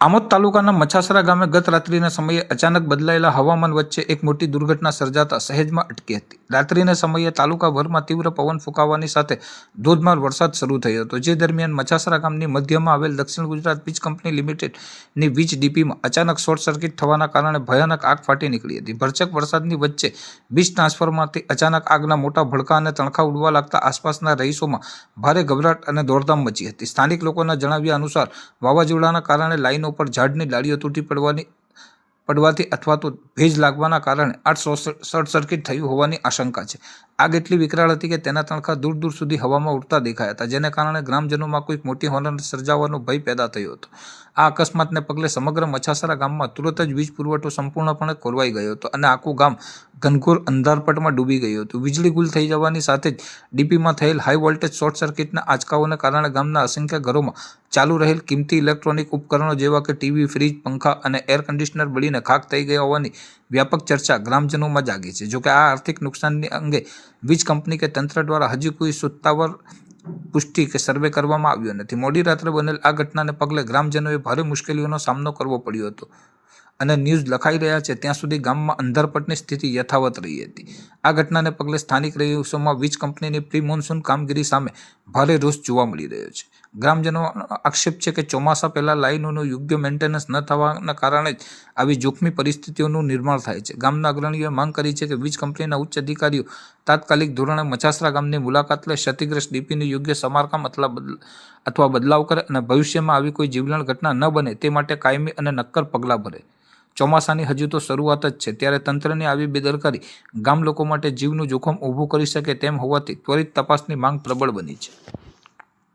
આમોદ તાલુકાના મછાસરા ગામે ગત રાત્રિના સમયે અચાનક બદલાયેલા હવામાન વચ્ચે એક મોટી દુર્ઘટના સર્જાતા સહેજમાં અટકી હતી। રાત્રિના સમયે તાલુકાભરમાં તીવ્ર પવન ફૂંકાવાની સાથે ધોધમાર વરસાદ શરૂ થયો હતો, જે દરમિયાન મછાસરા ગામની મધ્યમાં આવેલ દક્ષિણ ગુજરાત વીજ કંપની લિમિટેડની વીજ ડીપીમાં અચાનક શોર્ટ સર્કિટ થવાના કારણે ભયાનક આગ ફાટી નીકળી હતી। ભરચક વરસાદની વચ્ચે વીજ ટ્રાન્સફોર્મરમાંથી અચાનક આગના મોટા ભડકા અને તણખા ઉડવા લાગતા આસપાસના રહીશોમાં ભારે ગભરાટ અને દોડધામ મચી હતી। સ્થાનિક લોકોના જણાવ્યા અનુસાર વાવાઝોડાના કારણે લાઈનો પર ઝાડની ડાળીઓ તૂટી પડવાથી અથવા તો ભેજ લાગવાના કારણે આ શોર્ટ સર્કિટ થયું હોવાની આશંકા છે। આગ એટલી વિકરાળ હતી કે તેના તણખા દૂર દૂર સુધી હવામાં ઉડતા દેખાયા હતા, જેને કારણે ગ્રામજનોમાં કોઈક મોટી હોનારત સર્જાવાનો ભય પેદા થયો હતો। આ અકસ્માતને પગલે સમગ્ર મછાસરા ગામમાં તુરત જ વીજ પુરવઠો સંપૂર્ણપણે ખોરવાઈ ગયો હતો અને આખું ગામ ઘનઘોર અંધારપટમાં ડૂબી ગયું હતું। વીજળી ગુલ થઈ જવાની સાથે જ ડીપીમાં થયેલ હાઈ વોલ્ટેજ શોર્ટ સર્કિટના આંચકાઓને કારણે ગામના અસંખ્ય ઘરોમાં ચાલુ રહેલ કિંમતી ઇલેક્ટ્રોનિક ઉપકરણો જેવા કે ટીવી, ફ્રીજ, પંખા અને એર કન્ડિશનર બળીને ખાખ થઈ ગયા હોવાની વ્યાપક ચર્ચા ગ્રામજનોમાં જાગી છે। જોકે આ આર્થિક નુકસાનની અંગે વીજ કંપની કે તંત્ર દ્વારા હજી કોઈ સત્તાવાર પુષ્ટિ કે સર્વે કરવામાં આવ્યો નથી। મોડી રાત્રે બનેલ આ ઘટનાને પગલે ગ્રામજનોએ ભારે મુશ્કેલીઓનો સામનો કરવો પડ્યો હતો અને ન્યૂઝ લખાઈ રહ્યા છે ત્યાં સુધી ગામમાં અંધારપટની સ્થિતિ યથાવત રહી હતી। આ ઘટનાને પગલે સ્થાનિક રહીશોમાં વીજ કંપનીની પ્રી મોન્સૂન કામગીરી સામે ભારે રોષ જોવા મળી રહ્યો છે। ગ્રામજનોનો આક્ષેપ છે કે ચોમાસા પહેલા લાઇનોનું યોગ્ય મેન્ટેનન્સ ન થવાના કારણે જ આવી જોખમી પરિસ્થિતિઓનું નિર્માણ થાય છે। ગામના અગ્રણીઓએ માંગ કરી છે કે વીજ કંપનીના ઉચ્ચ અધિકારીઓ તાત્કાલિક ધોરણે મછાસરા ગામની મુલાકાત લઈ ક્ષતિગ્રસ્ત ડીપીનું યોગ્ય સમારકામ અથવા બદલાવ કરે અને ભવિષ્યમાં આવી કોઈ જીવલેણ ઘટના ન બને તે માટે કાયમી અને નક્કર પગલાં ભરે। ચોમાસાની હજુ તો શરૂઆત જ છે, ત્યારે તંત્રની આવી બેદરકારી ગામ લોકો માટે જીવનું જોખમ ઊભું કરી શકે તેમ હોવાથી ત્વરિત તપાસની માંગ પ્રબળ બની છે।